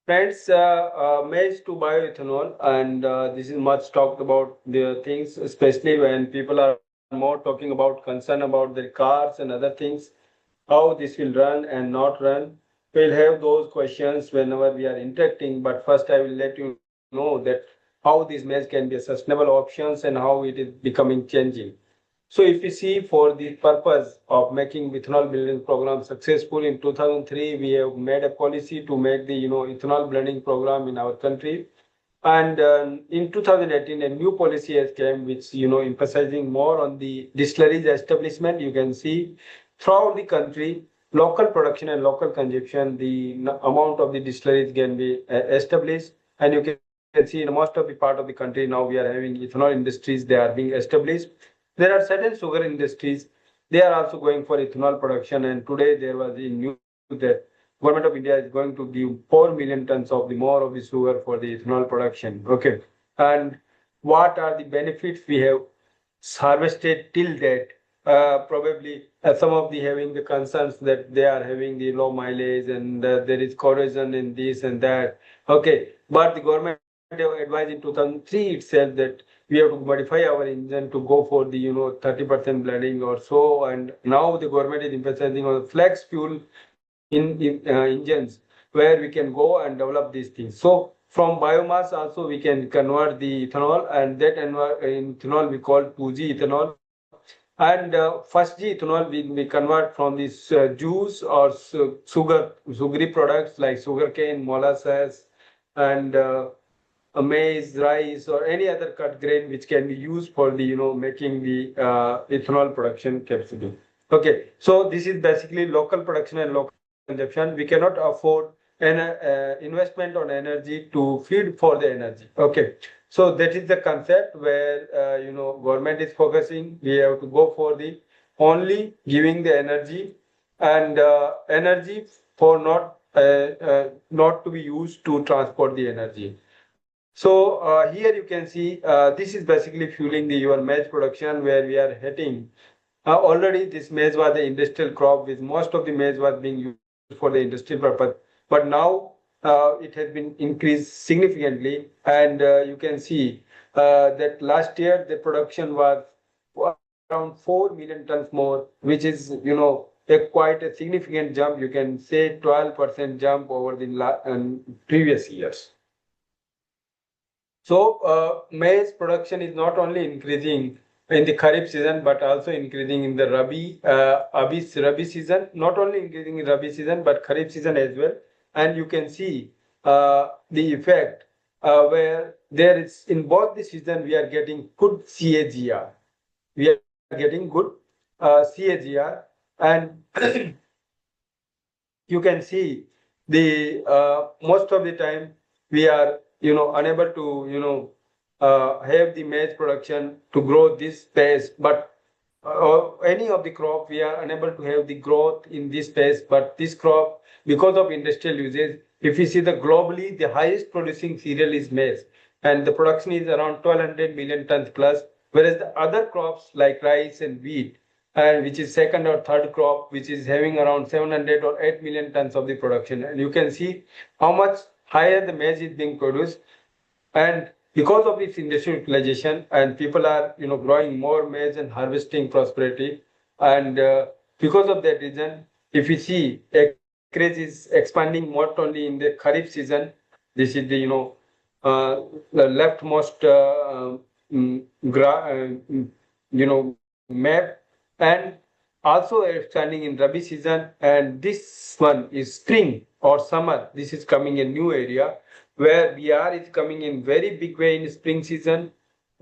Friends, maize to bioethanol, and this is much talked about the things, especially when people are more talking about concern about their cars and other things, how this will run and not run. We'll have those questions whenever we are interacting, but first I will let you know that how this maize can be a sustainable options and how it is becoming changing. So if you see for the purpose of making ethanol blending program successful in 2003, we have made a policy to make the ethanol blending program in our country. And in 2018, a new policy has came, which emphasizing more on the distilleries establishment. You can see throughout the country, local production and local consumption, the amount of the distilleries can be established. And you can see in most of the part of the country now we are having ethanol industries. They are being established. There are certain sugar industries. They are also going for ethanol production. And today there was a news that government of India is going to give 4 million tons of the more of the sugar for the ethanol production. Okay. And what are the benefits we have harvested till date? Probably some of the having the concerns that they are having the low mileage and there is corrosion in this and that. Okay. But the government have advised in 2003 itself that we have to modify our engine to go for the 30% blending or so. And now the government is emphasizing on flex fuel in engines where we can go and develop these things. So from biomass also we can convert the ethanol, and that ethanol we call 2G ethanol. And 1st G ethanol we convert from this juice or sugary products like sugarcane, molasses, and maize, rice, or any other cut grain which can be used for the making the ethanol production capacity. Okay, so this is basically local production and local consumption. We cannot afford an investment on energy to feed for the energy. Okay, so that is the concept where government is focusing. We have to go for the only giving the energy, and energy for not to be used to transport the energy. So here you can see this is basically fueling the your maize production where we are hitting. Already this maize was the industrial crop, with most of the maize was being used for the industrial purpose. But now it has been increased significantly, and you can see that last year the production was around 4 million tons more, which is quite a significant jump. You can say 12% jump over the previous years. So maize production is not only increasing in the Kharif season, but also increasing in the Rabi season. Not only increasing in Rabi season, but Kharif season as well. And you can see the effect where there is in both the season we are getting good CAGR. We are getting good CAGR, and you can see the most of the time we are unable to have the maize production to grow this pace, but any of the crop we are unable to have the growth in this pace. But this crop, because of industrial uses, if you see the globally the highest producing cereal is maize, and the production is around 1200 million tons plus, whereas the other crops like rice and wheat, and which is second or third crop, which is having around 700 or 8 million tons of the production. And you can see how much higher the maize is being produced. And because of this industrial utilization, and people are growing more maize and harvesting prosperity, and because of that reason, if you see acreage is expanding not only in the Kharif season. This is the the leftmost map, and also expanding in Rabi season. And this one is spring or summer. This is coming a new area where BR is coming in very big way in spring season.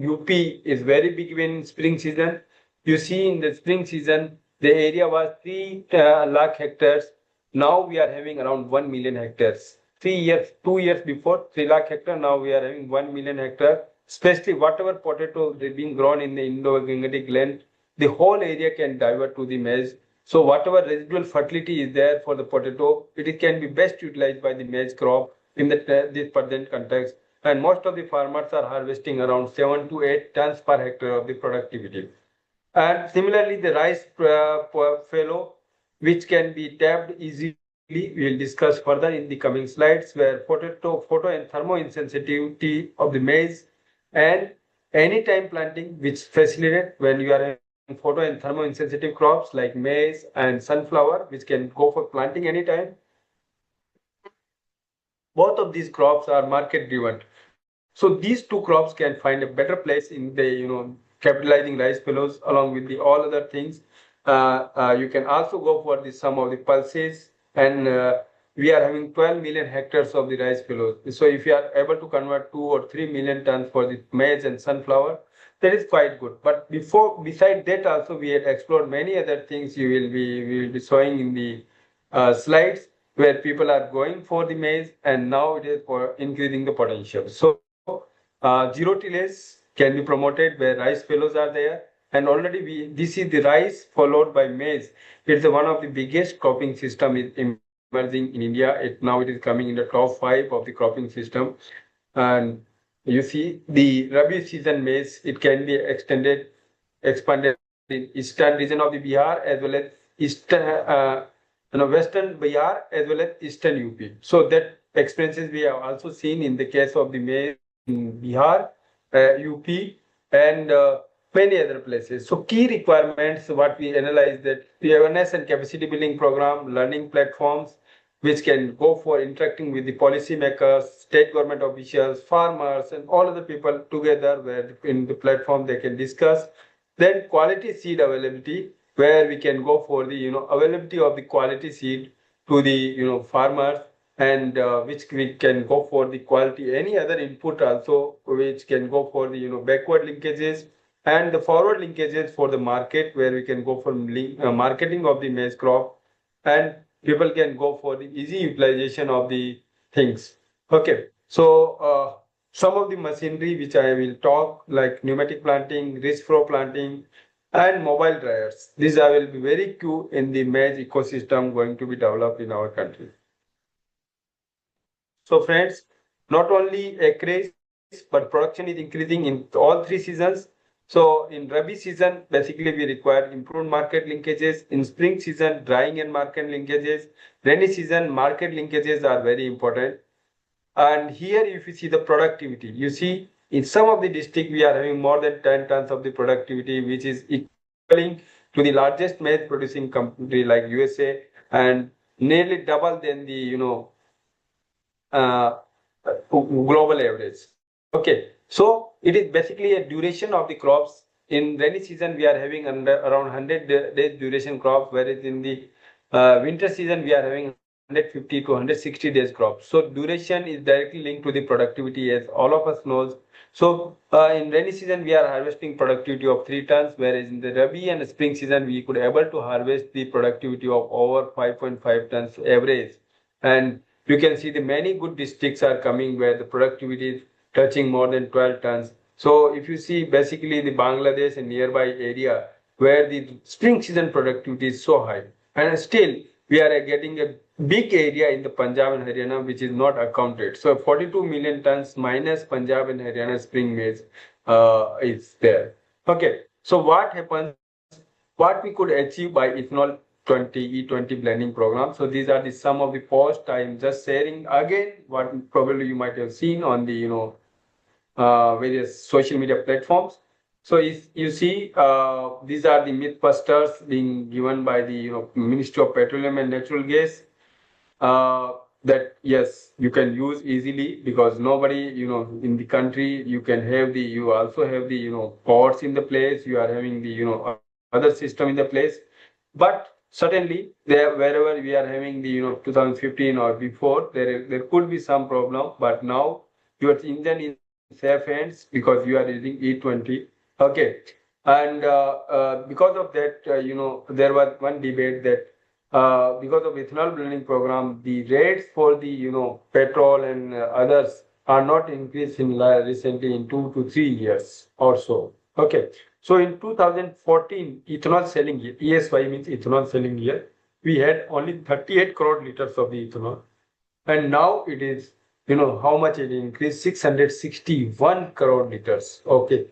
UP is very big way in spring season. You see in the spring season, the area was 3 lakh hectares. Now we are having around 1 million hectares. 2 years before 3 lakh hectare, now we are having 1 million hectare. Especially whatever potato is being grown in the Indo-Gangetic land, the whole area can divert to the maize. So whatever residual fertility is there for the potato, it can be best utilized by the maize crop in this present context. And most of the farmers are harvesting around 7 to 8 tons per hectare of the productivity. And similarly, the rice fallow, which can be tapped easily we will discuss further in the coming slides, where photo and thermo-insensitivity of the maize and anytime planting, which facilitate when you are having photo and thermo-insensitive crops like maize and sunflower, which can go for planting anytime. Both of these crops are market driven. So these two crops can find a better place in the, capitalizing rice pillows along with the all other things. You can also go for the some of the pulses, and we are having 12 million hectares of the rice pillows. So if you are able to convert 2 or 3 million tons for the maize and sunflower, that is quite good. But beside that also we had explored many other things. We will be showing in the slides, where people are going for the maize, and now it is for increasing the potential. So zero tillage can be promoted where rice pillows are there, and already this is the rice followed by maize. It's one of the biggest cropping system is emerging in India. Now it is coming in the top 5 of the cropping system. And you see the Rabi season maize, it can be expanded in eastern region of the Bihar, as well as eastern, western Bihar, as well as eastern UP. So that experiences we have also seen in the case of the maize in Bihar, UP, and many other places. So key requirements, what we analyze, that the awareness and capacity building program, learning platforms, which can go for interacting with the policymakers, state government officials, farmers, and all other people together, where in the platform they can discuss. Then quality seed availability, where we can go for the, availability of the quality seed to the, farmers, and which we can go for the quality, any other input also, which can go for the, backward linkages and the forward linkages for the market, where we can go for marketing of the maize crop, and people can go for the easy utilization of the things. Okay, so some of the machinery which I will talk, like pneumatic planting, ridge flow planting, and mobile dryers. These are will be very key in the maize ecosystem going to be developed in our country. So friends, not only acreage, but production is increasing in all 3 seasons. So in Rabi season, basically we require improved market linkages. In spring season, drying and market linkages. Rainy season, market linkages are very important. And here if you see the productivity, you see in some of the district we are having more than 10 tons of the productivity, which is equaling to the largest maize producing country like USA, and nearly double than the, uh, global average. Okay, so it is basically a duration of the crops. In rainy season, we are having around 100 days duration crop, whereas in the winter season, we are having 150 to 160 days crop. So duration is directly linked to the productivity, as all of us knows. So in rainy season, we are harvesting productivity of 3 tons, whereas in the Rabi and spring season, we could able to harvest the productivity of over 5.5 tons average. And you can see the many good districts are coming where the productivity is touching more than 12 tons. So if you see basically the Bangladesh and nearby area where the spring season productivity is so high, and still we are getting a big area in the Punjab and Haryana which is not accounted. So 42 million tons minus Punjab and Haryana spring maize is there. Okay, so what happens, what we could achieve by ethanol 20 E20 blending program. So these are the some of the posts I am just sharing again, what probably you might have seen on the, various social media platforms. So if you see, these are the mythbusters being given by the, Ministry of Petroleum and Natural Gas, that yes, you can use easily, because nobody, in the country, you can have the, you also have the, ports in the place, you are having the, other system in the place. But certainly there, wherever we are having the, 2015 or before, there could be some problem, but now your engine is safe hands because you are using E20. Okay, and because of that, there was one debate that because of ethanol blending program, the rates for the, petrol and others are not increased in recently in 2 to 3 years or so. Okay, so in 2014 ethanol selling year, ESY means ethanol selling year, we had only 38 crore liters of the ethanol, and now it is, how much it increased, 661 crore liters. Okay,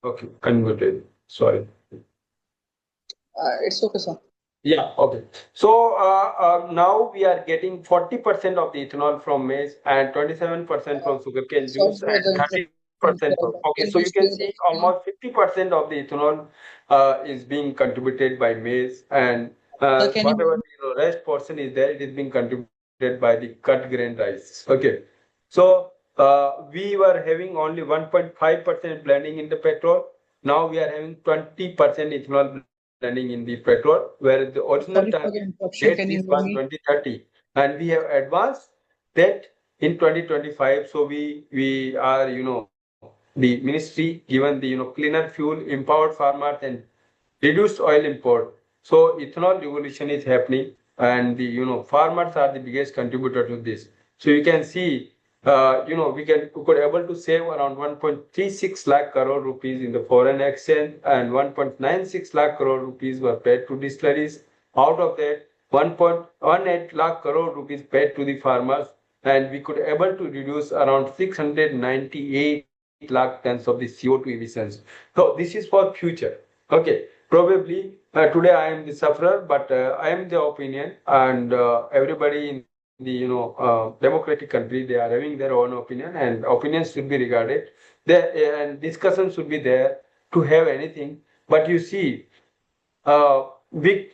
Okay, unmuted. Sorry. It's okay, sir. Yeah, okay. So now we are getting 40% of the ethanol from maize and 27% from sugarcane Sorry juice for and the 13% interruption, from. sir, Okay, but so can you you can share see the screen? almost 50% of the ethanol is being contributed by maize, and Sir, can you hear whatever me? rest portion is there, it is being contributed by the cut grain rice. Okay, so we were having only 1.5% blending in the petrol. Now we are having 20% ethanol blending in the petrol, whereas the original Sorry target for the date interruption. is Can you was hear me? 2030, and we have advanced that in 2025. So we are, the ministry given the, cleaner fuel, empowered farmers, and reduced oil import. So ethanol revolution is happening, and the, farmers are the biggest contributor to this. So you can see, we could able to save around 1.36 lakh crore rupees in the foreign exchange, and 1.96 lakh crore rupees were paid to distilleries. Out of that, 1.18 lakh crore rupees paid to the farmers, and we could able to reduce around 698 lakh tons of the CO2 emissions. So this is for future. Okay, probably today I am the sufferer, but I am the opinion, and everybody in the, democratic country, they are having their own opinion, and opinions should be regarded. There and discussion should be there to have anything. But you see, big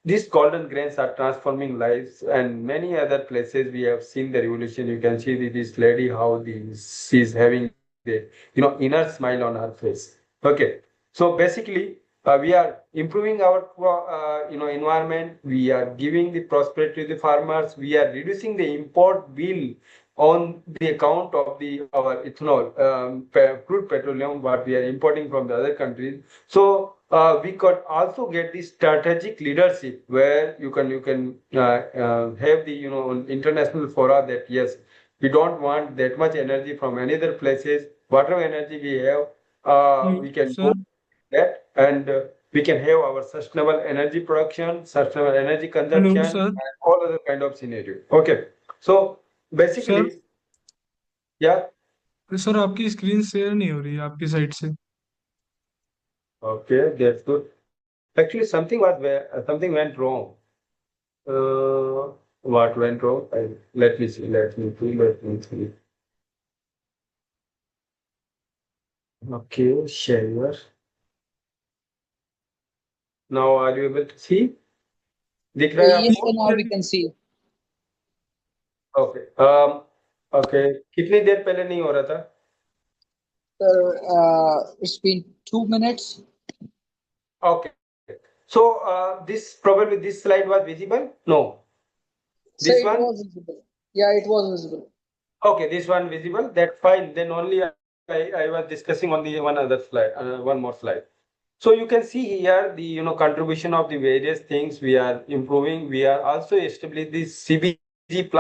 these golden grains are transforming lives, and many other places we have seen the revolution. You can see this lady how she's having the, inner smile on her face. Okay, so basically we are improving our environment. We are giving the prosperity to the farmers. We are reducing the import bill on the account of the our ethanol, crude petroleum, what we are importing from the other countries. So we could also get the strategic leadership, where you can have the, international fora that yes, we don't want that much energy from any other places. Whatever energy we have, we can Sir, go that, and we can have our sustainable energy production, sustainable energy hello, consumption, sir. and all other kind of scenario. Okay, so sir basically, yeah. Sir आपकी screen share नहीं हो रही है आपकी side से. Okay, that's good. Actually, something went wrong. What went wrong? Let me see. Let me see. Let me see. Okay, share. Now, are you able to see? दिख रहा है Yes, आपको? sir, now we can see. Okay. Okay. कितनी देर पहले नहीं हो रहा था? Sir, it's been 2 minutes. Okay. So, this slide was visible? No. Sir, This it one? was visible. Yeah, it was visible. Okay, this one visible. That's fine. Then only I was discussing on the one other slide, one more slide. So you can see here the, contribution of the various things we are improving. We are also establishing the CBG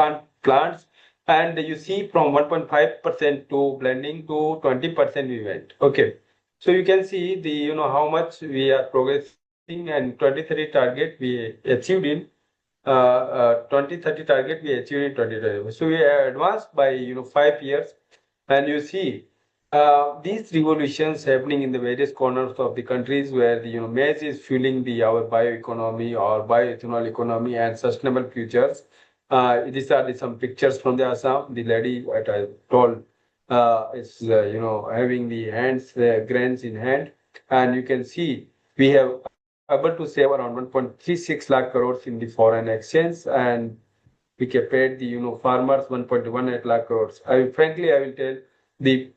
plants, and you see from 1.5% to blending to 20% we went. Okay, so you can see the, how much we are progressing, and 2030 target we achieved in 2030 target we achieved in 2020. So we are advanced by, 5 years, and you see these revolutions happening in the various corners of the countries, where the, maize is fueling the our bioeconomy or bioethanol economy and sustainable futures. These are some pictures from the Assam. The lady what I told is, having the hands grains in hand, and you can see we have able to save around 1.36 lakh crores in the foreign exchange, and we can paid the, farmers 1.18 lakh crores. Frankly, I will tell the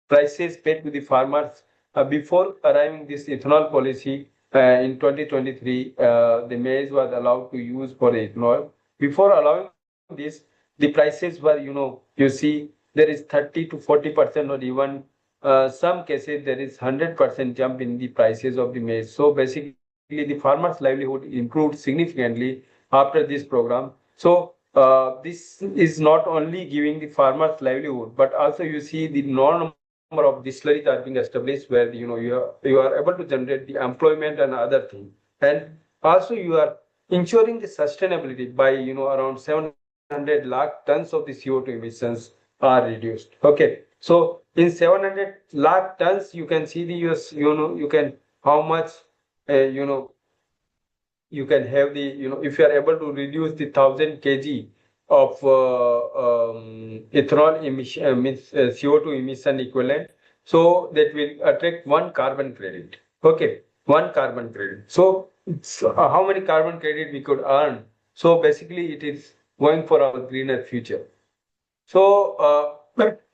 prices paid to the farmers before arriving this ethanol policy in 2023. The maize was allowed to use for ethanol. Before allowing this, the prices were, you see, there is 30 to 40%, or even some cases there is 100% jump in the prices of the maize. So basically, the farmers' livelihood improved significantly after this program. So this is not only giving the farmers livelihood, but also you see the number of distilleries are being established, where, you are able to generate the employment and other things, and also you are ensuring the sustainability by, around 700 lakh tons of the CO2 emissions are reduced. Okay, so in 700 lakh tons, you can see the you can how much you know you can have the if you are able to reduce the 1,000 kg of ethanol emission means CO2 emission equivalent, so that will attract one carbon credit. Okay, one carbon credit. So how many carbon credit we could earn? So basically it is going for our greener future. So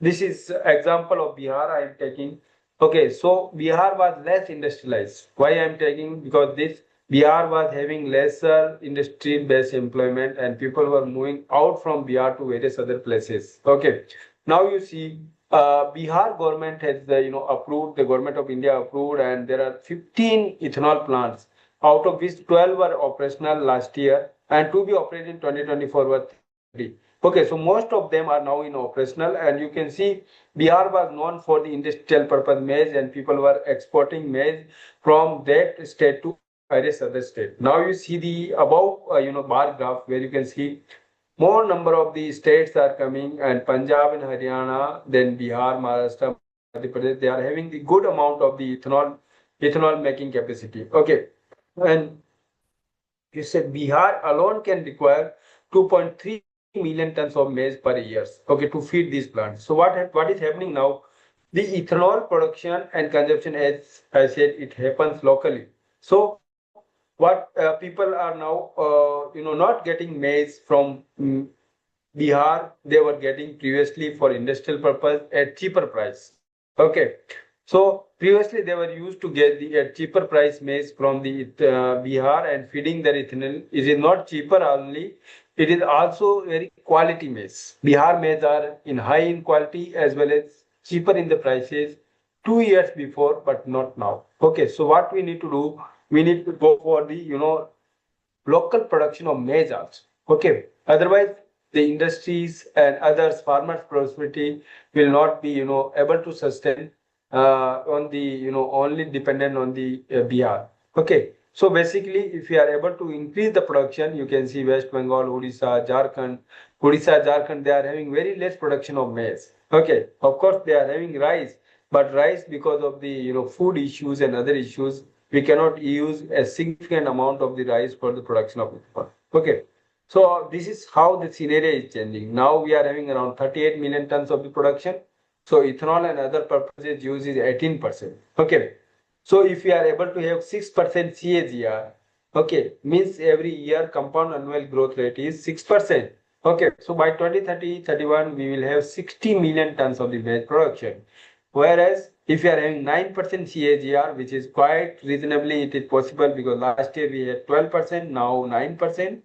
this is example of Bihar I am taking. Okay, so Bihar was less industrialized. Why I am taking? Because this Bihar was having lesser industry-based employment, and people were moving out from Bihar to various other places. Okay, now you see, Bihar government has approved. The government of India approved, and there are 15 ethanol plants, out of which 12 were operational last year, and to be operated in 2024 were 30. Okay, so most of them are now in operational, and you can see Bihar was known for the industrial purpose maize, and people were exporting maize from that state to various other state. Now you see the above bar graph where you can see more number of the states are coming, and Punjab and Haryana, then Bihar, Maharashtra, Madhya Pradesh, they are having the good amount of the ethanol making capacity. Okay, and you said Bihar alone can require 2.3 million tons of maize per year, okay, to feed these plants. So what is happening now? The ethanol production and consumption, as I said, it happens locally. So what people are now, not getting maize from Bihar, they were getting previously for industrial purpose at cheaper price. Okay, so previously they were used to get the at cheaper price maize from the Bihar and feeding their ethanol. It is not cheaper only; it is also very quality maize. Bihar maize are in high in quality as well as cheaper in the prices 2 years before, but not now. Okay, so what we need to do? We need to go for the local production of maize also. Okay, otherwise the industries and others farmers prosperity will not be able to sustain on the only dependent on the Bihar. Okay, so basically if we are able to increase the production, you can see West Bengal, Odisha, Jharkhand, they are having very less production of maize. Okay, of course they are having rice, but rice, because of the food issues and other issues, we cannot use a significant amount of the rice for the production of ethanol. Okay, so this is how the scenario is changing. Now we are having around 38 million tons of the production. So ethanol and other purposes use is 18%. Okay, so if we are able to have 6% CAGR, okay, means every year compound annual growth rate is 6%. Okay, so by 2030-31 we will have 60 million tons of the maize production. Whereas if you are having 9% CAGR, which is quite reasonably, it is possible because last year we had 12%, now 9%.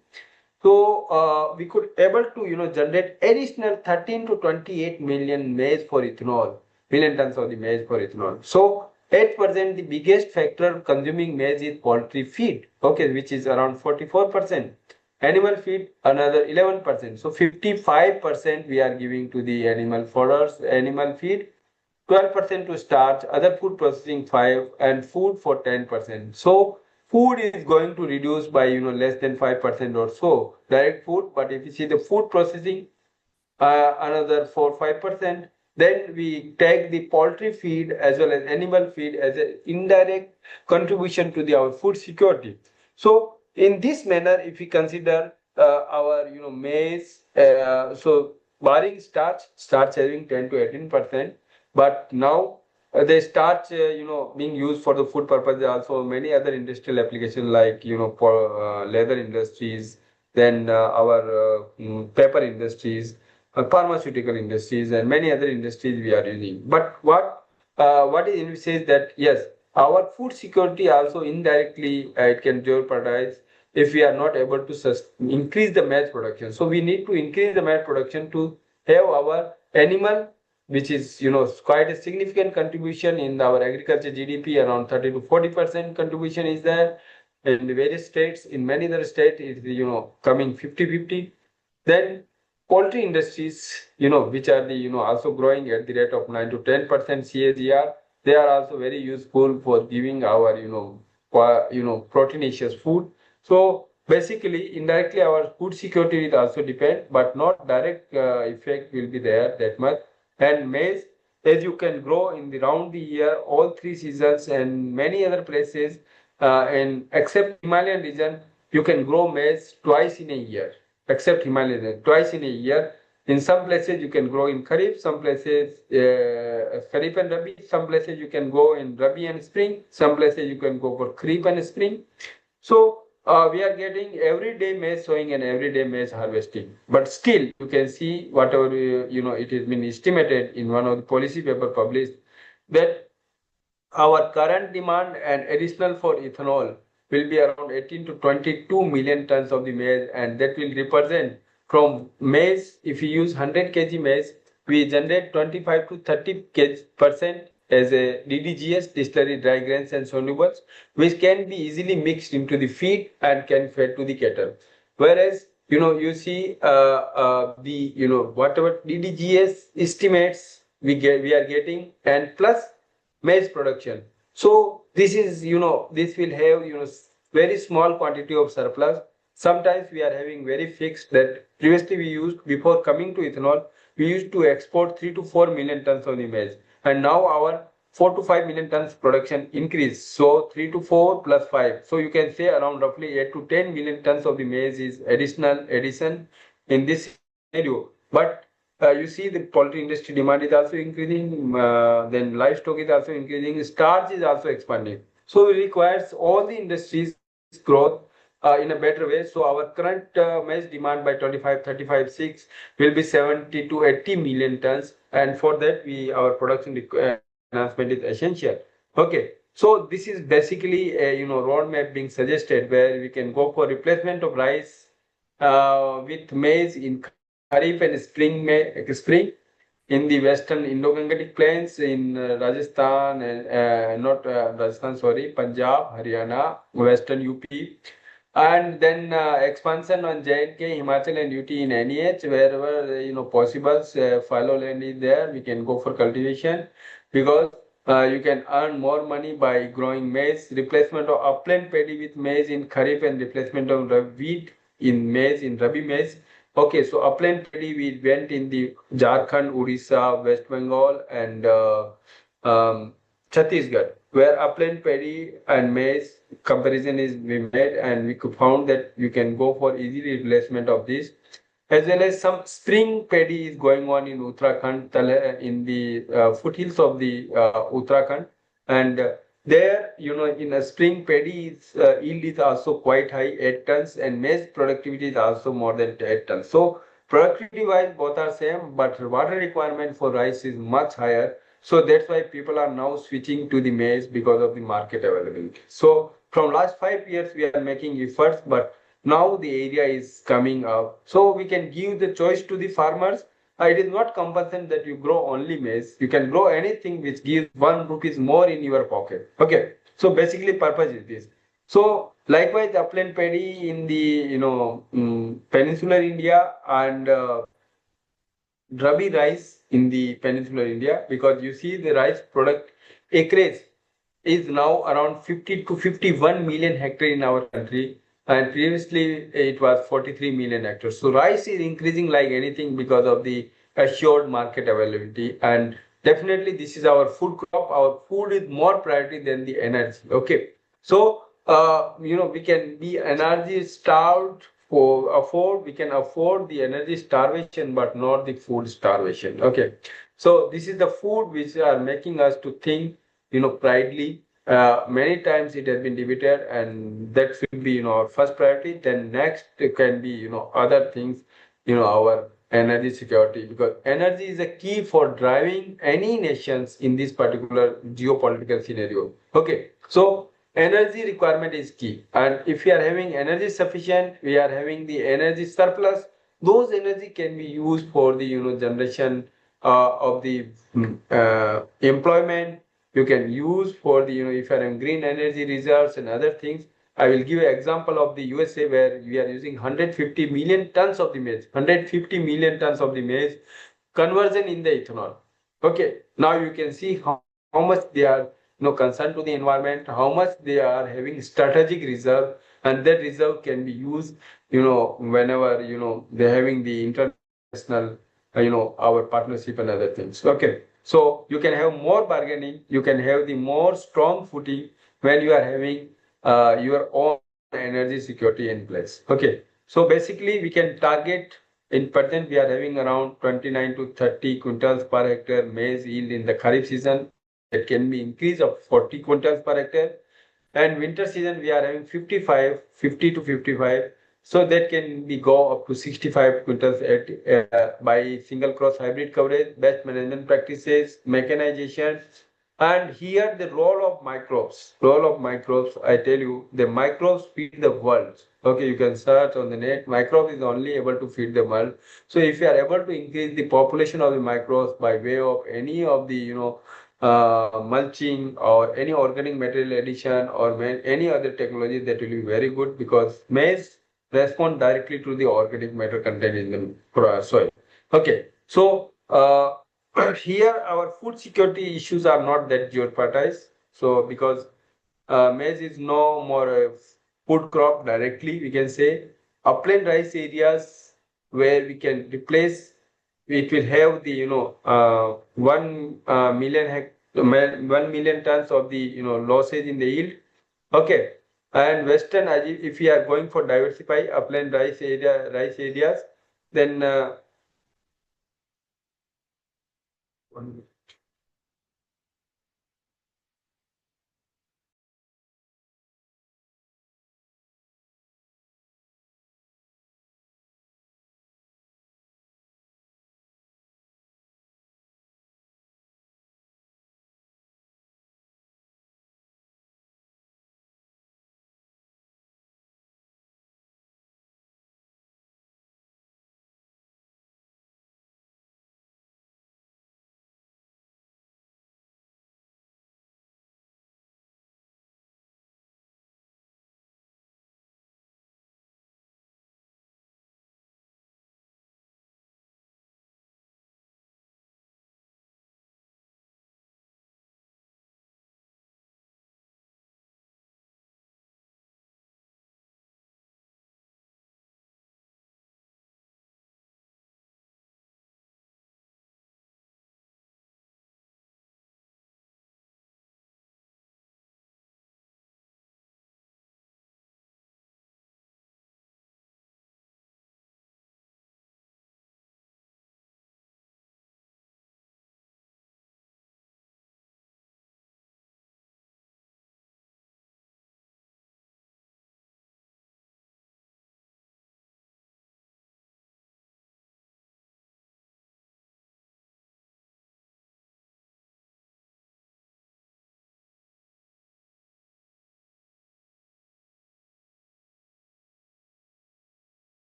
So we could able to generate additional 13 to 28 million maize for ethanol, million tons of the maize for ethanol. So 8%, the biggest factor consuming maize is poultry feed, okay, which is around 44%. Animal feed another 11%. So 55% we are giving to the animal fodders, animal feed. 12% to starch, other food processing 5, and food for 10%. So food is going to reduce by less than 5% or so, direct food. But if you see the food processing, another 4-5%, then we take the poultry feed as well as animal feed as an indirect contribution to our food security. So in this manner, if we consider our maize, so barring starch having 10 to 18%. But now they start being used for the food purpose. Also many other industrial applications like for leather industries, then our paper industries, pharmaceutical industries, and many other industries we are using. But what is says that yes, our food security also indirectly it can jeopardize if we are not able to increase the maize production. So we need to increase the maize production to have our animal, which is quite a significant contribution in our agriculture GDP. Around 30 to 40% contribution is there in the various states. In many other states, it is coming 50-50. Then poultry industries, which are the also growing at the rate of 9 to 10% CAGR. They are also very useful for giving our proteinaceous food. So basically, indirectly, our food security will also depend, but not direct effect will be there that much. And maize as you can grow in the round the year, all 3 seasons, and many other places, and except Himalayan region, you can grow maize twice in a year. Except Himalayan region, twice in a year. In some places you can grow in Kharif, some places Kharif and Rabi, some places you can go in Rabi and Spring, some places you can go for Kharif and Spring. So we are getting everyday maize sowing and everyday maize harvesting. But still, you can see whatever it has been estimated in one of the policy paper published that our current demand and additional for ethanol will be around 18 to 22 million tons of the maize, and that will represent from maize. If we use 100 kg maize, we generate 25 to 30% as a DDGS, distillery dry grains and solubles, which can be easily mixed into the feed and can fed to the cattle. Whereas you see the whatever DDGS estimates we are getting, and plus maize production. So this is this will have very small quantity of surplus. Sometimes we are having very fixed that previously we used, before coming to ethanol, we used to export 3 to 4 million tons of the maize, and now our 4 to 5 million tons production increase. So 3 to 4 plus 5. So you can say around roughly 8 to 10 million tons of the maize is addition in this scenario. But you see the poultry industry demand is also increasing, then livestock is also increasing, starch is also expanding. So it requires all the industries growth in a better way. So our current maize demand by 25-35-6 will be 70 to 80 million tons, and for that our production enhancement is essential. Okay, so this is basically a roadmap being suggested where we can go for replacement of rice with maize in Kharif and spring in the western Indo-Gangetic plains in Rajasthan and not Rajasthan, sorry, Punjab, Haryana, western UP, and then expansion on J&K, Himachal and UT in NEH, wherever possible, fallow land is there, we can go for cultivation, because you can earn more money by growing maize, replacement of upland paddy with maize in Kharif, and replacement of wheat in maize in Rabi maize. Okay, so upland paddy we went in the Jharkhand, Odisha, West Bengal, and Chhattisgarh, where upland paddy and maize comparison is we made, and we could found that you can go for easy replacement of this, as well as some spring paddy is going on in Uttarakhand, in the foothills of the Uttarakhand, and there in a spring paddy yield is also quite high, 8 tons, and maize productivity is also more than 8 tons. So productivity wise both are same, but water requirement for rice is much higher. So that's why people are now switching to the maize because of the market availability. So from last 5 years we are making efforts, but now the area is coming up. So we can give the choice to the farmers. It is not compulsion that you grow only maize. You can grow anything which gives 1 rupees more in your pocket. Okay. So basically purpose is this. So likewise upland paddy in the peninsular India, and Rabi rice in the peninsular India, because you see the rice product acreage is now around 50 to 51 million hectare in our country, and previously it was 43 million hectares. So rice is increasing like anything because of the assured market availability, and definitely this is our food crop. Our food is more priority than the energy. Okay, so we can be energy starved for afford, we can afford the energy starvation but not the food starvation. Okay, so this is the food which are making us to think proudly. Many times it has been debated, and that should be our first priority. Then next can be other things, our energy security, because energy is a key for driving any nations in this particular geopolitical scenario. Okay, so energy requirement is key, and if we are having energy sufficient, we are having the energy surplus, those energy can be used for the generation of the employment. You can use for the if you are in green energy reserves and other things. I will give an example of the USA, where we are using 150 million tons of the maize, 150 million tons of the maize conversion in the ethanol. Okay, now you can see how much they are concerned to the environment, how much they are having strategic reserve, and that reserve can be used whenever they're having the international our partnership and other things. Okay, So you can have more bargaining, you can have the more strong footing when you are having your own energy security in place. Okay. So basically we can target, in present we are having around 29 to 30 quintals per hectare maize yield in the Kharif season. That can be increased of 40 quintals per hectare. And winter season we are having 50 to 55. So that can be go up to 65 quintals by single cross hybrid coverage, best management practices, mechanization. And here the role of microbes, I tell you, the microbes feed the world. Okay, you can search on the net. Microbe is only able to feed the world. So if you are able to increase the population of the microbes by way of any of the, mulching or any organic material addition or any other technology, that will be very good, because maize respond directly to the organic matter contained in the soil. Okay, so here our food security issues are not that jeopardized. So because maize is no more a food crop directly, we can say upland rice areas where we can replace, it will have the 1 million tons of the losses in the yield. Okay, and western if we are going for diversify upland rice areas, then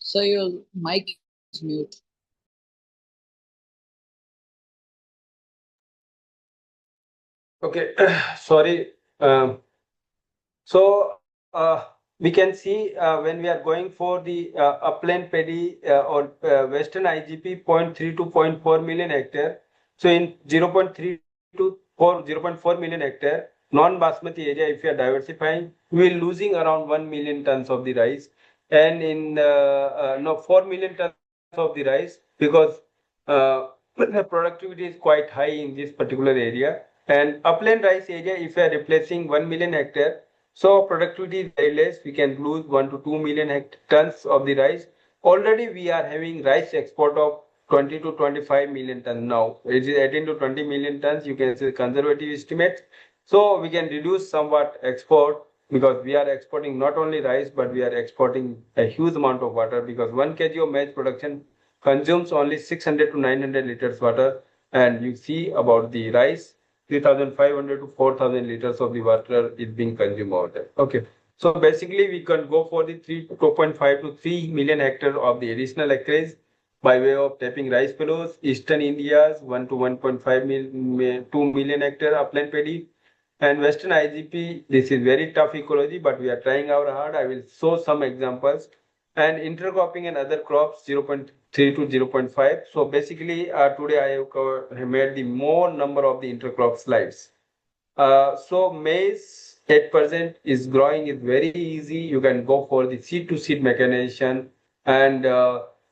So your mic is mute. okay, sorry. So we can see when we are going for the upland paddy or western IGP 0.3 to 0.4 million hectare. So in 0.3 to 0.4 million hectare non-basmati area, if we are diversifying, we will losing around 1 million tons of the rice, and in no 4 million tons of the rice, because the productivity is quite high in this particular area. And upland rice area, if we are replacing 1 million hectare, so productivity is very less. We can lose 1 to 2 million tons of the rice. Already we are having rice export of 20 to 25 million tons now. It is 18 to 20 million tons. You can say conservative estimate. So we can reduce somewhat export, because we are exporting not only rice, but we are exporting a huge amount of water, because 1 kg of maize production consumes only 600 to 900 liters water. And you see about the rice, 3,500 to 4,000 liters of the water is being consumed over there. Okay. So basically we can go for the 2.5 to 3 million hectares of the additional acreage by way of tapping rice pillows. Eastern India's 1 to 1.5 2 million hectare upland paddy. And Western IGP, this is very tough ecology, but we are trying our hard. I will show some examples. And intercropping and other crops 0.3 to 0.5. So basically today I have made the more number of the intercrop slides. So maize at present is growing is very easy. You can go for the seed to seed mechanization. And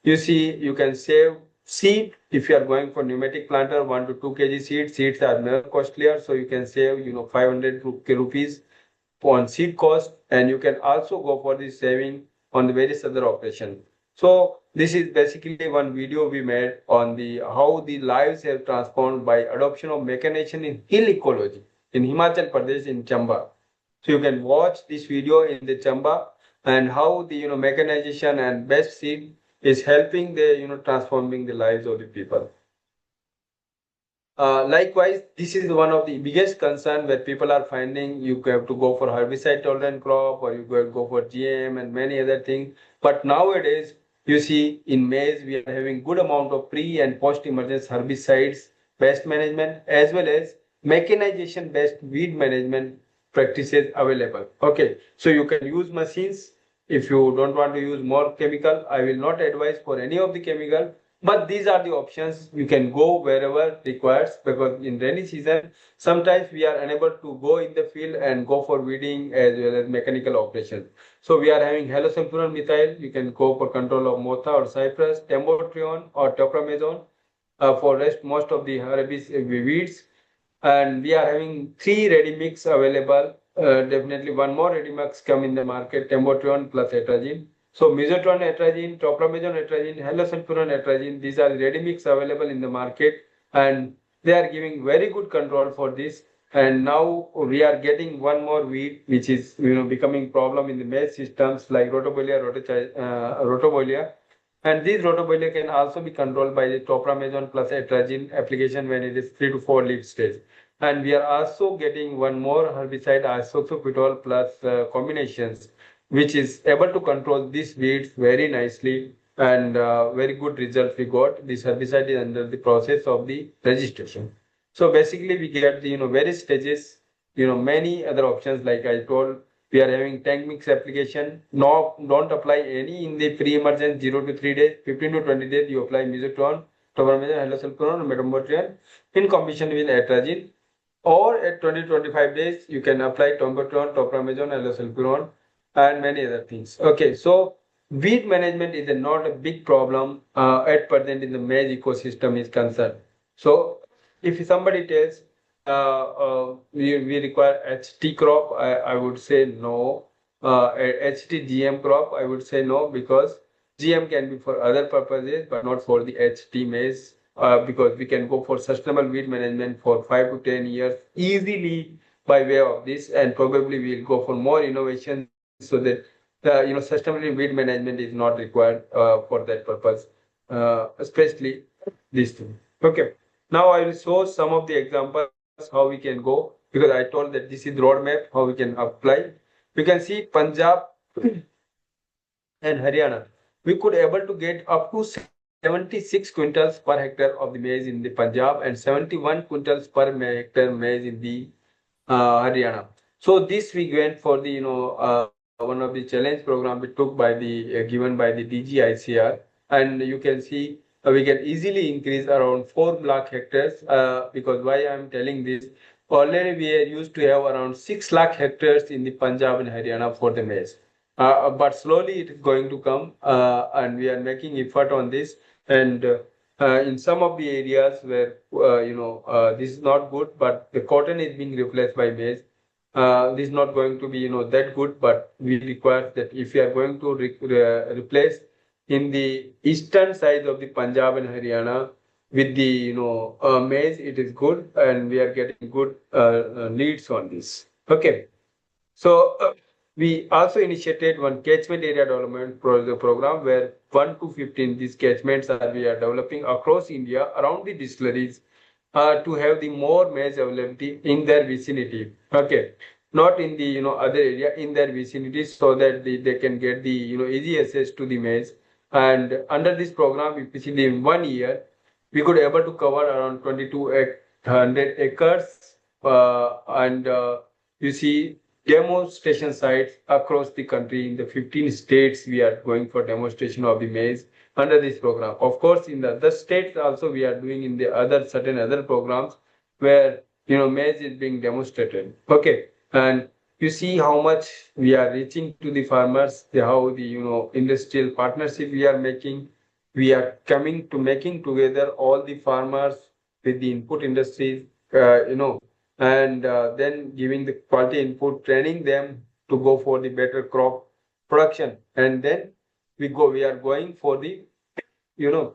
you see, you can save seed if you are going for pneumatic planter, 1 to 2 kg seed. Seeds are more costlier, so you can save 500 rupees on seed cost, and you can also go for the saving on the various other operation. So this is basically one video we made on the how the lives have transformed by adoption of mechanization in hill ecology in Himachal Pradesh in Chamba. So you can watch this video in the Chamba, and how the mechanization and best seed is helping the transforming the lives of the people. Likewise, this is one of the biggest concern where people are finding you have to go for herbicide tolerant crop, or you go for GM and many other things. But nowadays, you see in maize, we are having good amount of pre and post emergence herbicides, pest management, as well as mechanization based weed management practices available. Okay, so you can use machines. If you don't want to use more chemical, I will not advise for any of the chemical, but these are the options. You can go wherever requires, because in rainy season, sometimes we are unable to go in the field and go for weeding as well as mechanical operation. So we are having halosulfuron methyl. You can go for control of motha or cypress, tembotrione or topramazone for rest most of the rabies weeds. And we are having 3 ready mix available. Definitely one more ready mix come in the market, tembotrione plus atrazine. So mesotron atrazine, topramazone atrazine, halosulfuron atrazine, these are ready mix available in the market, and they are giving very good control for this. And now we are getting one more weed which is becoming problem in the maize systems like rotobolia, rotobolia. And these rotobolia can also be controlled by the topramazone plus atrazine application when it is 3 to 4 leaf stage. And we are also getting one more herbicide, azoxyphitol plus combinations, which is able to control these weeds very nicely, and very good results we got. This herbicide is under the process of the registration. So basically we get the various stages, many other options. Like I told, we are having tank mix application. No, don't apply any in the pre-emergence 0 to 3 days. 15 to 20 days you apply mesotron, topramazone, halosulfuron, metamorphion in combination with atrazine. Or at 20 to 25 days you can apply tombotron, topramazone, halosulfuron, and many other things. Okay, so weed management is not a big problem at present in the maize ecosystem is concerned. So if somebody tells we require HT crop, I would say no. HT GM crop, I would say no, because GM can be for other purposes, but not for the HT maize, because we can go for sustainable weed management for 5 to 10 years easily by way of this, and probably we'll go for more innovations so that sustainable weed management is not required for that purpose, especially this thing. Okay. Now I will show some of the examples how we can go, because I told that this is the roadmap how we can apply. We can see Punjab and Haryana. We could able to get up to 76 quintals per hectare of the maize in the Punjab, and 71 quintals per hectare maize in the Haryana. So this we went for the one of the challenge program we took by the given by the DGICR, and you can see we can easily increase around 4 lakh hectares, because why I am telling this, already we used to have around 6 lakh hectares in the Punjab and Haryana for the maize. But slowly it is going to come, and we are making effort on this. And in some of the areas where this is not good, but the cotton is being replaced by maize. This is not going to be that good, but we require that if you are going to replace in the eastern side of the Punjab and Haryana with the maize, it is good, and we are getting good leads on this. Okay. So we also initiated one catchment area development program where 1 to 15 these catchments are we are developing across India around the distilleries, to have the more maize availability in their vicinity. Okay, not in the other area, in their vicinity, so that they can get the easy access to the maize. And under this program, if you see in 1 year, we could able to cover around 2200 acres, and you see demonstration sites across the country in the 15 states. We are going for demonstration of the maize under this program. Of course, in the other states also we are doing in the other certain other programs where maize is being demonstrated. Okay, and you see how much we are reaching to the farmers, how the industrial partnership we are making. We are coming to making together all the farmers with the input industries, and then giving the quality input, training them to go for the better crop production, and then we are going for the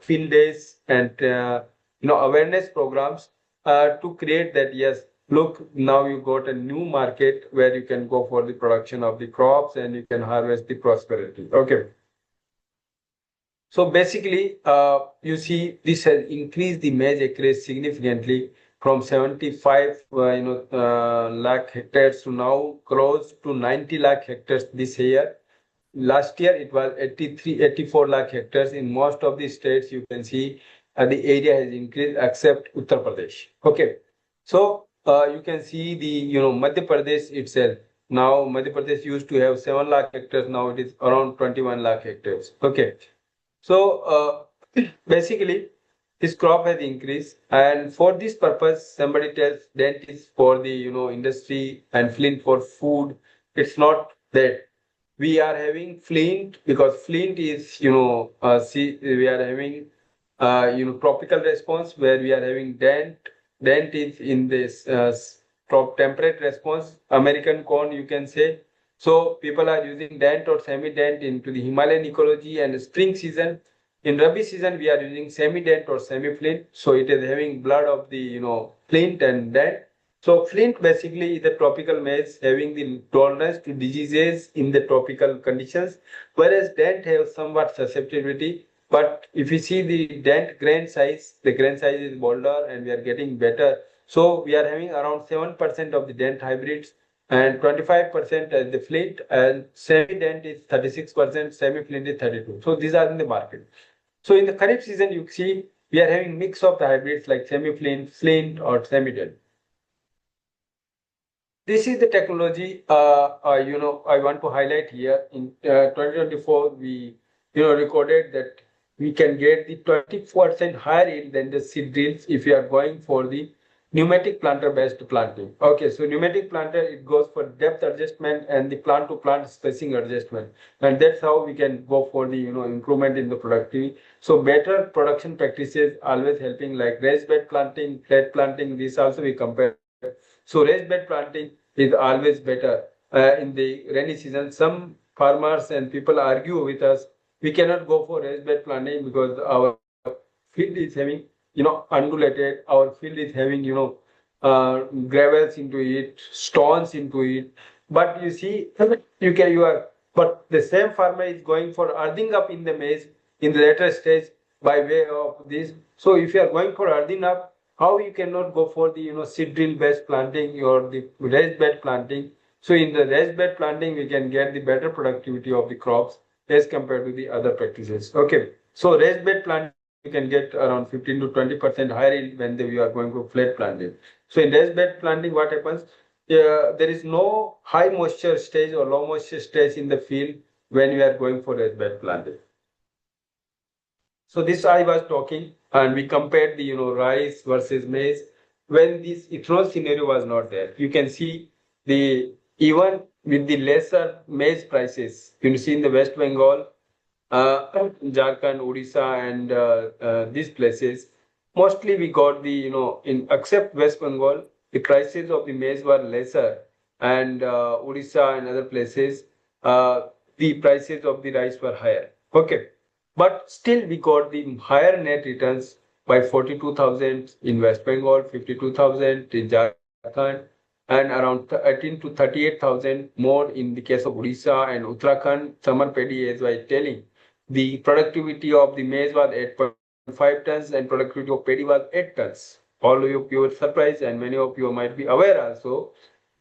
field days and awareness programs to create that, yes, look, now you got a new market where you can go for the production of the crops and you can harvest the prosperity. Okay, so basically you see this has increased the maize acreage significantly from 75 lakh hectares to now close to 90 lakh hectares this year. Last year it was 84 lakh hectares. In most of the states you can see the area has increased except Uttar Pradesh. Okay, so you can see the Madhya Pradesh itself. Now Madhya Pradesh used to have 7 lakh hectares. Now it is around 21 lakh hectares. Okay, so basically this crop has increased, and for this purpose somebody tells dent is for the industry and flint for food. It's not that. We are having flint because flint is see, we are having tropical response where we are having dent is in this temperate response, American corn you can say. So people are using dent or semi dent into the Himalayan ecology, and spring season, in Rabi season we are using semi dent or semi flint, so it is having blood of the flint and dent. So flint basically is the tropical maize having the tolerance to diseases in the tropical conditions, whereas dent has somewhat susceptibility. But if you see the dent grain size, the grain size is bolder and we are getting better. So we are having around 7% of the dent hybrids and 25% as the flint, and semi-dent is 36%, semi-flint is 32%. So these are in the market. So in the Kharif season, you see we are having mix of the hybrids like semi-flint, flint or semi-dent. This is the technology I want to highlight here. In 2024 we recorded that we can get the 20% higher yield than the seed drills if you are going for the pneumatic planter based planting. Okay, so pneumatic planter, it goes for depth adjustment and the plant to plant spacing adjustment, and that's how we can go for the improvement in the productivity. So better production practices always helping, like raised bed planting, flat planting, this also we compare. So raised bed planting is always better in the rainy season. Some farmers and people argue with us, we cannot go for raised bed planting because our field is having undulated, our field is having gravels into it, stones into it. But you see, but the same farmer is going for earthing up in the maize in the later stage by way of this. So if you are going for earthing up, how you cannot go for the seed drill based planting or the raised bed planting? So in the raised bed planting we can get the better productivity of the crops as compared to the other practices. Okay, so raised bed planting you can get around 15 to 20% higher yield when we are going to flat planting. So in raised bed planting, what happens? There is no high moisture stage or low moisture stage in the field when we are going for raised bed planting. So this I was talking, and we compared the rice versus maize when this ethanol scenario was not there. You can see the even with the lesser maize prices, you see in the West Bengal, Jharkhand, Odisha, and these places, mostly we got the in except West Bengal, the prices of the maize were lesser, and Odisha and other places, the prices of the rice were higher. Okay. But still we got the higher net returns by 42,000 in West Bengal, 52,000 in Jharkhand, and around 18 to 38,000 more in the case of Odisha and Uttarakhand. Summer paddy, as I was telling, the productivity of the maize was 8.5 tons and productivity of paddy was 8 tons. All of you were surprised, and many of you might be aware also.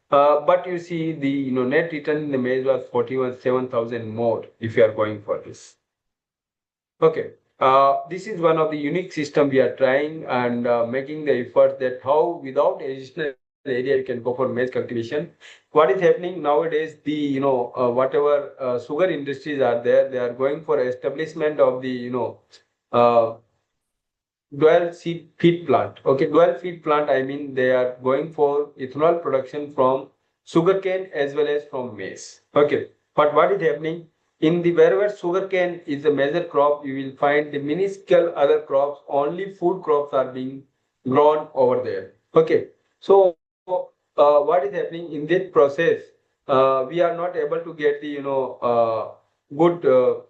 But you see the net return in the maize was 47,000 more if you are going for this. Okay, this is one of the unique system we are trying and making the effort that how without additional area you can go for maize cultivation. What is happening nowadays? The whatever sugar industries are there, they are going for establishment of the uh, dual feed plant. Okay, dual feed plant. I mean they are going for ethanol production from sugarcane as well as from maize. Okay, but what is happening in the wherever sugarcane is a major crop, you will find the minuscule other crops, only food crops are being grown over there. Okay, so what is happening in this process? We are not able to get the good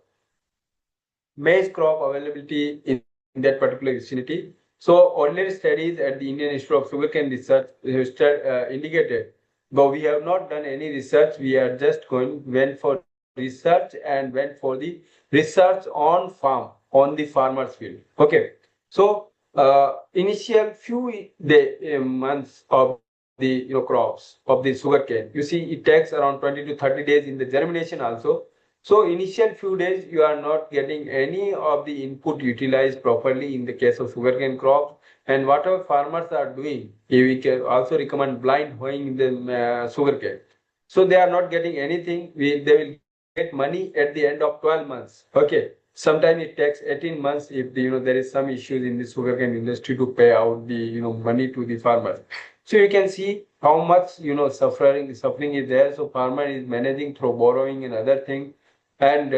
maize crop availability in that particular vicinity. So earlier studies at the Indian Institute of Sugarcane Research indicated, but we have not done any research. We are just went for research and went for the research on farm, on the farmer's field. Okay, so initial few months of the crops of the sugarcane, you see it takes around 20 to 30 days in the germination also. So initial few days you are not getting any of the input utilized properly in the case of sugarcane crops, and whatever farmers are doing, we can also recommend blind hoeing in the sugarcane. So they are not getting anything. They will get money at the end of 12 months. Okay. Sometimes it takes 18 months if there is some issues in the sugarcane industry to pay out the money to the farmers. So you can see how much suffering is there. So farmer is managing through borrowing and other things, and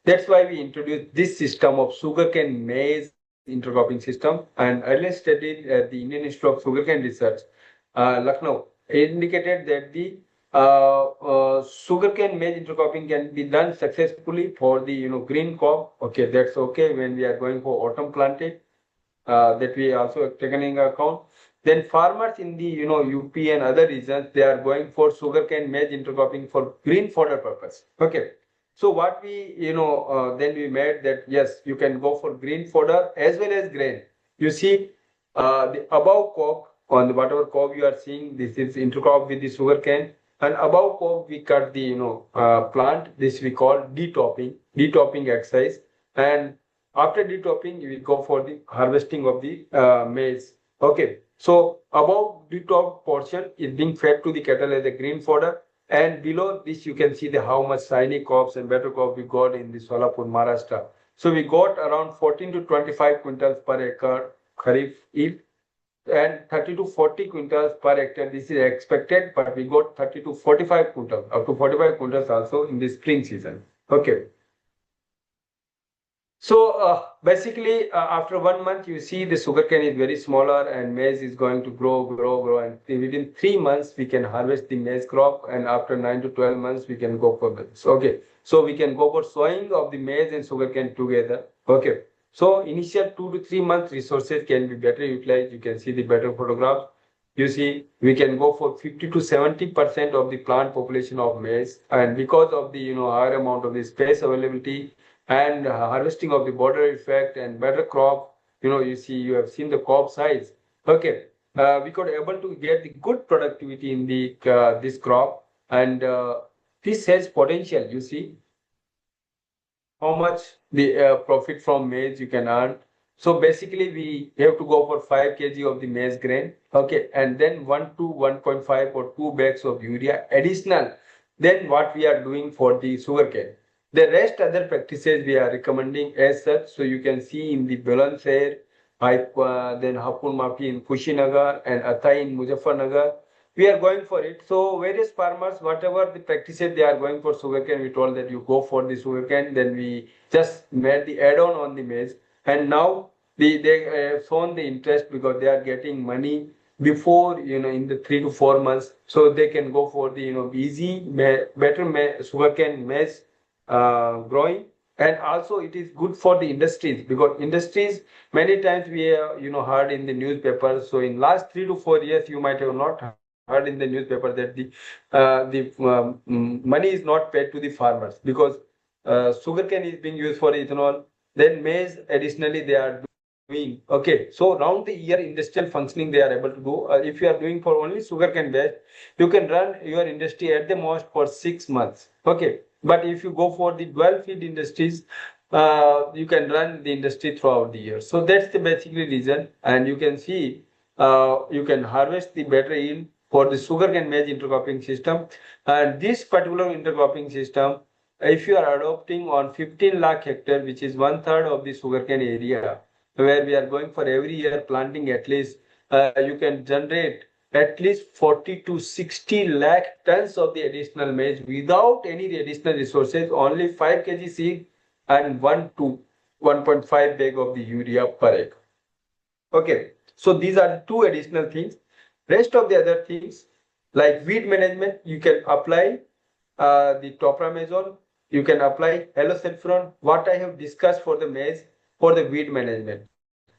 that's why we introduced this system of sugarcane maize intercropping system. And earlier studied at the Indian Institute of Sugarcane Research, Lucknow, indicated that the sugarcane maize intercropping can be done successfully for the green crop. Okay, that's okay when we are going for autumn planting. That we also taken in account. Then farmers in the UP and other regions, they are going for sugarcane maize intercropping for green fodder purpose. Okay. So what we then we made that yes, you can go for green fodder as well as grain. You see the above cob, on the whatever cob you are seeing, this is intercrop with the sugarcane, and above cob we cut the plant. This we call detopping exercise. And after detopping, you will go for the harvesting of the maize. Okay. So above detop portion is being fed to the cattle as a green fodder, and below this you can see the how much shiny crops and better crop we got in the Solapur, Maharashtra. So we got around 14 to 25 quintals per acre kharif yield, and 30 to 40 quintals per hectare. This is expected, but we got 30 to 45 quintals, up to 45 quintals also in the spring season. Okay. So basically, after 1 month, you see the sugarcane is very smaller and maize is going to grow, and within 3 months we can harvest the maize crop, and after 9 to 12 months we can go for this. Okay, so we can go for sowing of the maize and sugarcane together. Okay, so initial 2 to 3 months resources can be better utilized. You can see the better photographs. You see, we can go for 50 to 70% of the plant population of maize, and because of the higher amount of the space availability and harvesting of the border effect and better crop, you see, you have seen the crop size. Okay, we could able to get the good productivity in the this crop, and this has potential. You see how much the profit from maize you can earn. So basically, we have to go for 5 kg of the maize grain, okay, and then 1 to 1.5 or 2 bags of urea additional than what we are doing for the sugarcane. The rest other practices we are recommending as such. So you can see in the Bulandshahr, then Hapur Mafi in Kushinagar and Athai in Muzaffarnagar, we are going for it. So various farmers, whatever the practices they are going for sugarcane, we told that you go for the sugarcane. Then we just made the add-on on the maize, and now they have shown the interest because they are getting money before in the 3 to 4 months, so they can go for the easy better sugarcane maize growing. And also it is good for the industries, because industries many times we have heard in the newspapers. So in last 3 to 4 years you might have not heard in the newspaper that the money is not paid to the farmers, because sugarcane is being used for ethanol, then maize additionally they are doing. Okay, so round the year industrial functioning they are able to do. If you are doing for only sugarcane based, you can run your industry at the most for 6 months. Okay, but if you go for the dual feed industries, you can run the industry throughout the year. So that's the basically reason, and you can see you can harvest the better yield for the sugarcane maize intercropping system. And this particular intercropping system, if you are adopting on 15 lakh hectare, which is 1/3 of the sugarcane area, where we are going for every year planting at least, you can generate at least 40 to 60 lakh tons of the additional maize without any additional resources, only 5 kg seed and 1 to 1.5 bag of the urea per acre. Okay, so these are two additional things. Rest of the other things like weed management, you can apply the topramazole, you can apply halosulfuron. What I have discussed for the maize for the weed management.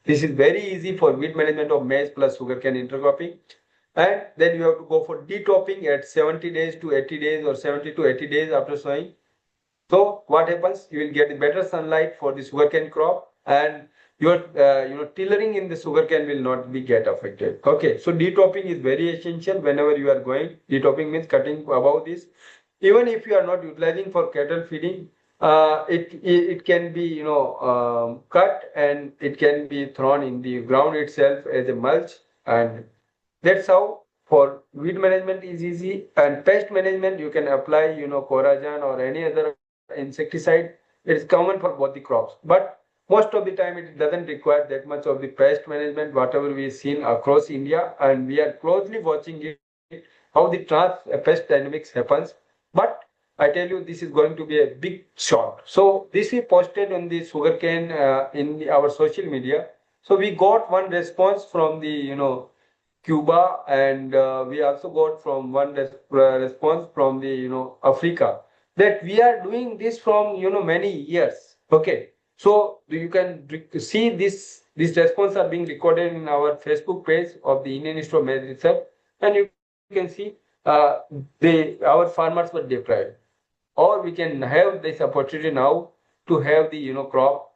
This is very easy for weed management of maize plus sugarcane intercropping. And then you have to go for detopping at 70 days to 80 days or 70 to 80 days after sowing. So what happens? You will get better sunlight for the sugarcane crop, and your tillering in the sugarcane will not be get affected. Okay, so detopping is very essential whenever you are going. Detopping means cutting above this. Even if you are not utilizing for cattle feeding, it can be cut and it can be thrown in the ground itself as a mulch, and that's how for weed management is easy. And pest management, you can apply coragen or any other insecticide. It is common for both the crops, but most of the time it doesn't require that much of the pest management whatever we seen across India, and we are closely watching it how the pest dynamics happens. But I tell you, this is going to be a big shot. So this we posted on the sugarcane our social media. So we got one response from the Cuba, and we also got from one response from the Africa, that we are doing this from many years. Okay, so you can see this response are being recorded in our Facebook page of the Indian Institute of Maize Research, and you can see our farmers were deprived, or we can have this opportunity now to have the crop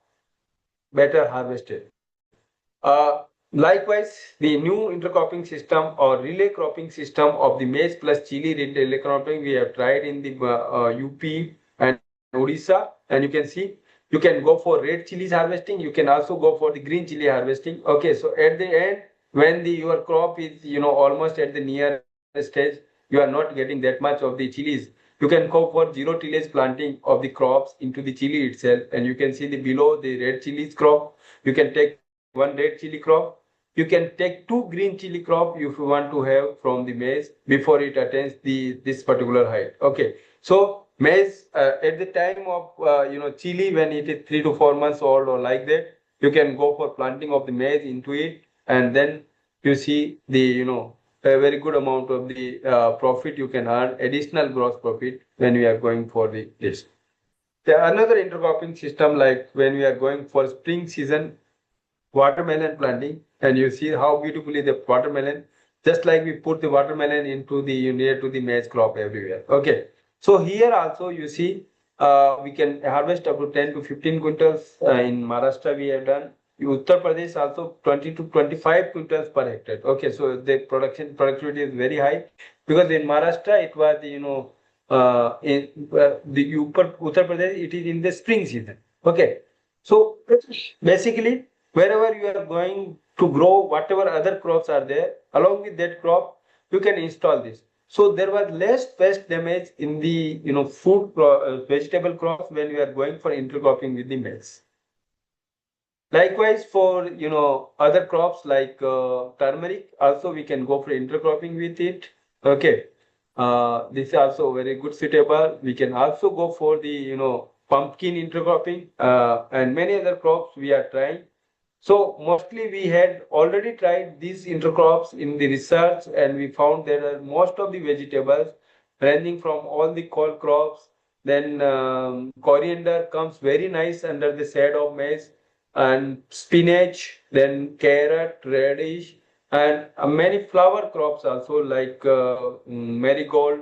better harvested. Likewise, the new intercropping system or relay cropping system of the maize plus chili relay cropping we have tried in the UP and Odisha, and you can see you can go for red chilies harvesting. You can also go for the green chili harvesting. Okay, so at the end, when your crop is almost at the near stage, you are not getting that much of the chilies. You can go for zero tillage planting of the crops into the chili itself, and you can see the below the red chilies crop. You can take one red chili crop. You can take two green chili crop if you want to have from the maize before it attains this particular height. Okay, so maize at the time of chili, when it is 3 to 4 months old or like that, you can go for planting of the maize into it, and then you see the a very good amount of the profit you can earn, additional gross profit when we are going for this. Another intercropping system, like when we are going for spring season watermelon planting, and you see how beautifully the watermelon, just like we put the watermelon into the near to the maize crop everywhere. Okay, so here also you see we can harvest up to 10 to 15 quintals. In Maharashtra we have done. Uttar Pradesh also 20 to 25 quintals per hectare. Okay, so the productivity is very high, because in Maharashtra it was in the Uttar Pradesh it is in the spring season. Okay, so basically wherever you are going to grow whatever other crops are there, along with that crop you can install this. So there was less pest damage in the vegetable crops when we are going for intercropping with the maize. Likewise, for other crops like turmeric, also we can go for intercropping with it. Okay, this is also very good suitable. We can also go for the pumpkin intercropping, and many other crops we are trying. So mostly we had already tried these intercrops in the research, and we found there are most of the vegetables ranging from all the cole crops. Then coriander comes very nice under the shade of maize, and spinach, then carrot, radish, and many flower crops also like marigold,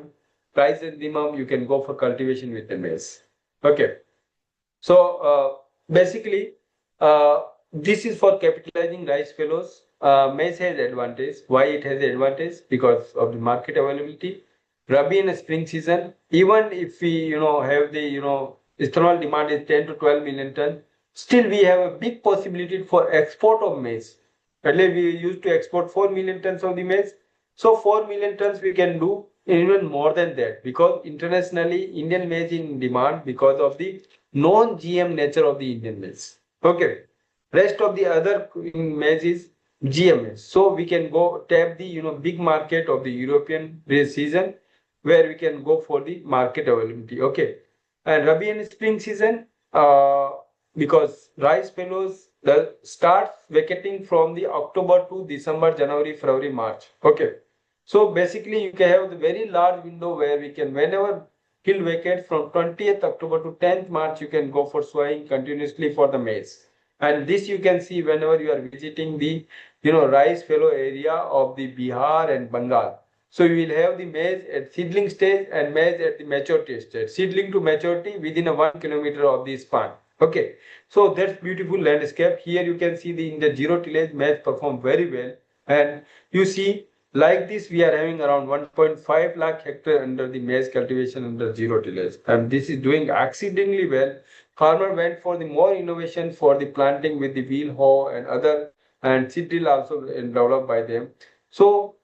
chrysanthemum. You can go for cultivation with the maize. Okay. So basically, this is for capitalizing rice fellows. Maize has advantage. Why it has advantage? Because of the market availability. Rabi and spring season, even if we have the ethanol demand is 10 to 12 million ton, still we have a big possibility for export of maize. Earlier we used to export 4 million tons of the maize. So 4 million tons we can do even more than that, because internationally Indian maize is in demand because of the non-GM nature of the Indian maize. Okay. Rest of the other maize is GMS. So we can go tap the big market of the European season, where we can go for the market availability. Okay, and Rabi and spring season, because rice fellows starts vacating from the October to December, January, February, March. Okay, so basically you can have the very large window where we can, whenever field vacates from 20th October to 10th March, you can go for sowing continuously for the maize. And this you can see whenever you are visiting the rice fallow area of the Bihar and Bengal. So you will have the maize at seedling stage and maize at the maturity stage. Seedling to maturity within a 1 kilometer of the span. Okay, so that's beautiful landscape. Here you can see in the zero tillage maize perform very well, and you see like this we are having around 1.5 lakh hectare under the maize cultivation under zero tillage, and this is doing exceedingly well. Farmer went for the more innovation for the planting with the wheel hoe and other, and seed drill also developed by them. So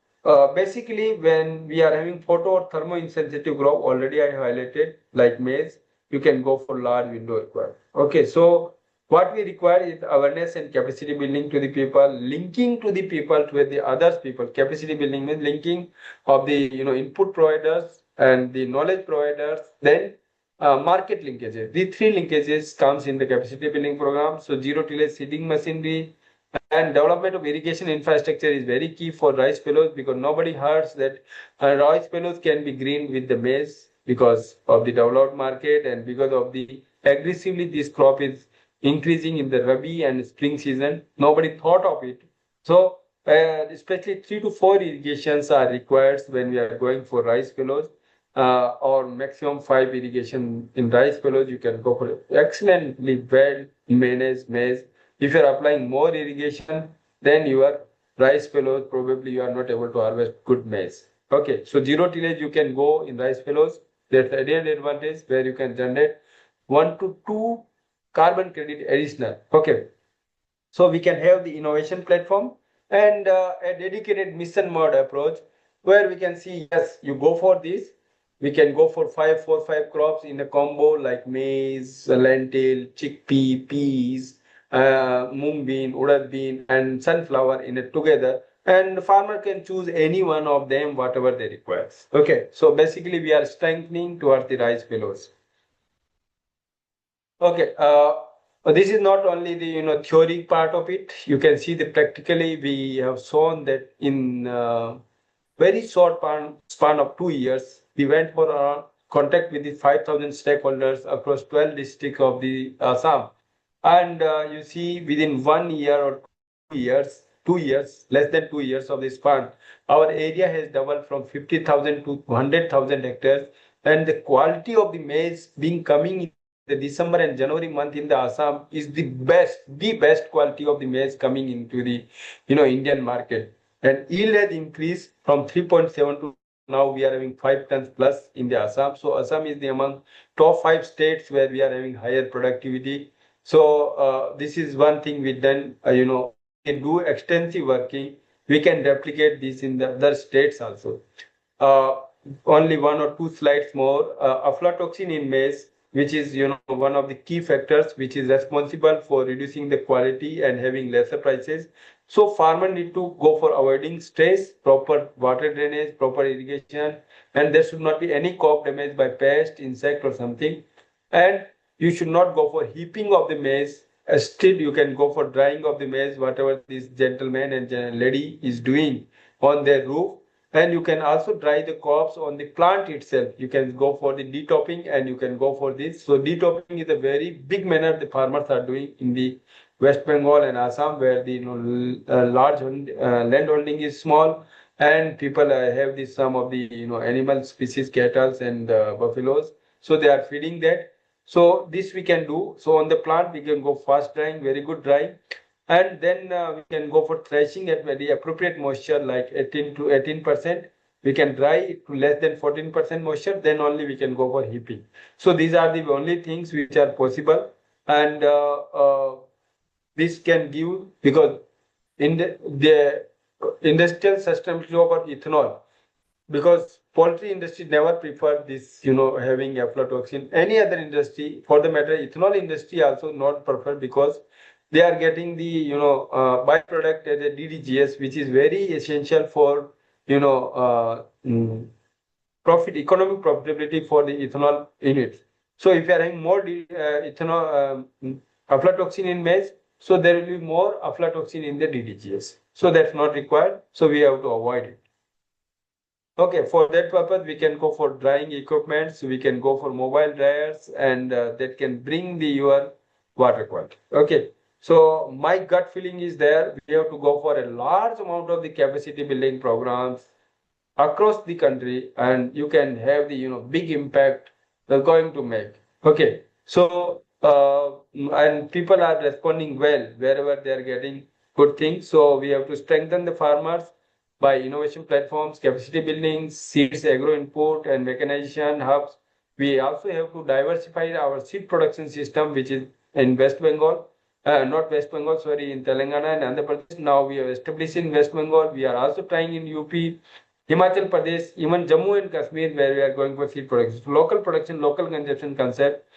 basically, when we are having photo or thermo insensitive crop, already I highlighted like maize, you can go for large window required. Okay, so what we require is awareness and capacity building to the people, linking to the people to the others people. Capacity building means linking of the input providers and the knowledge providers. Then market linkages. The three linkages comes in the capacity building program. So zero tillage seeding machinery and development of irrigation infrastructure is very key for rice pillows, because nobody hears that rice pillows can be green with the maize because of the developed market and because of the aggressively this crop is increasing in the Rabi and spring season. Nobody thought of it. So especially 3 to 4 irrigations are required when we are going for rice pillows, or maximum 5 irrigation in rice pillows. You can go for excellently well managed maize. If you are applying more irrigation, then your rice pillows probably you are not able to harvest good maize. Okay, so zero tillage you can go in rice pillows. That's the added advantage where you can generate 1 to 2 carbon credit additional. Okay, so we can have the innovation platform and a dedicated mission mode approach, where we can see, yes, you go for this. We can go for 5 crops in a combo like maize, lentil, chickpea, peas, mung bean, urad bean, and sunflower in it together. And the farmer can choose any one of them, whatever they require. Okay, so basically we are strengthening towards the rice pillows. Okay, this is not only the theory part of it. You can see that practically we have shown that in very short span of 2 years, we went for contact with the 5,000 stakeholders across 12 districts of the Assam, and you see within 1 year or 2 years, 2 years, less than 2 years of this span, our area has doubled from 50,000 to 100,000 hectares, and the quality of the maize being coming in the December and January month in the Assam is the best quality of the maize coming into the Indian market. And yield has increased from 3.7 to now we are having 5 tons plus in the Assam. So Assam is the among top 5 states where we are having higher productivity. So this is one thing we done. We can do extensive working. We can replicate this in the other states also. Uh, Only 1 or 2 slides more. Aflatoxin in maize, which is one of the key factors which is responsible for reducing the quality and having lesser prices. So farmer need to go for avoiding stress, proper water drainage, proper irrigation, and there should not be any crop damage by pest, insect, or something. And you should not go for heaping of the maize. Instead, you can go for drying of the maize, whatever this gentleman and lady is doing on their roof. And you can also dry the crops on the plant itself. You can go for the detopping and you can go for this. So detopping is a very big manner the farmers are doing in the West Bengal and Assam, where the large land holding is small, and people have this some of the animal species, cattle and buffaloes. So they are feeding that. So this we can do. So on the plant we can go fast drying, very good drying, and then we can go for threshing at very appropriate moisture like 18 to 18%. We can dry it to less than 14% moisture, then only we can go for heaping. So these are the only things which are possible, and this can give, because in the industrial sustainability of ethanol, because poultry industry never prefer this having aflatoxin. Any other industry for the matter, ethanol industry also not prefer, because they are getting the byproduct as a DDGS, which is very essential for economic profitability for the ethanol units. So if you are having more ethanol aflatoxin in maize, so there will be more aflatoxin in the DDGS. So that's not required. So we have to avoid it. Okay, for that purpose, we can go for drying equipment. So we can go for mobile dryers, and that can bring your water quality. Okay, so my gut feeling is there. We have to go for a large amount of the capacity building programs across the country, and you can have the big impact they're going to make. Okay, so and people are responding well wherever they are getting good things. So we have to strengthen the farmers by innovation platforms, capacity building, seeds, agro input, and mechanization hubs. We also have to diversify our seed production system, which is in West Bengal. Not West Bengal, sorry, in Telangana and Andhra Pradesh. Now we have established in West Bengal. We are also trying in UP, Himachal Pradesh, even Jammu and Kashmir, where we are going for seed production. So local production, local consumption concept.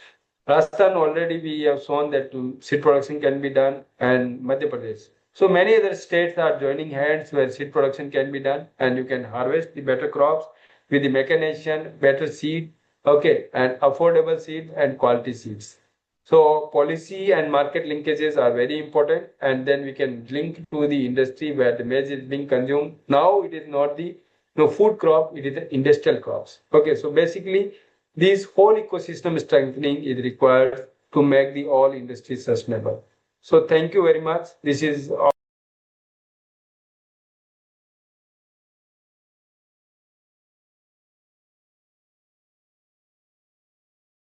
Rajasthan already we have shown that seed production can be done, and Madhya Pradesh. So many other states are joining hands where seed production can be done, and you can harvest the better crops with the mechanization, better seed, okay, and affordable seeds and quality seeds. So policy and market linkages are very important, and then we can link to the industry where the maize is being consumed. Now it is not the food crop, it is the industrial crops. Okay, so basically this whole ecosystem strengthening is required to make the all industry sustainable. So thank you very much. This is